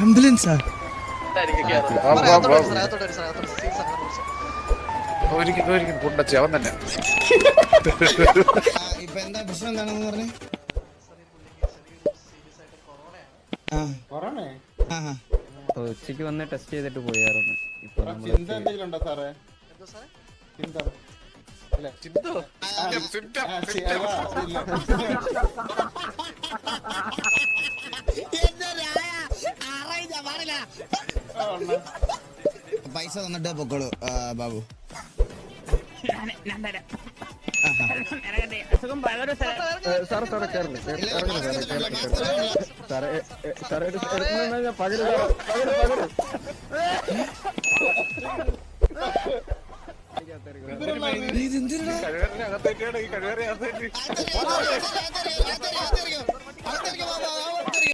ആംബുലൻസാ? അവൻ തന്നെ. ഇപ്പൊ എന്താ പ്രശ്നം എന്താണെന്ന് പറഞ്ഞു? ഉച്ചക്ക് വന്ന് ടെസ്റ്റ് ചെയ്തിട്ട് പോയായിരുന്നു. ഇപ്പൊ പൈസ തന്നിട്ട് പൊക്കോളൂ ബാബു. കഴിവേറെ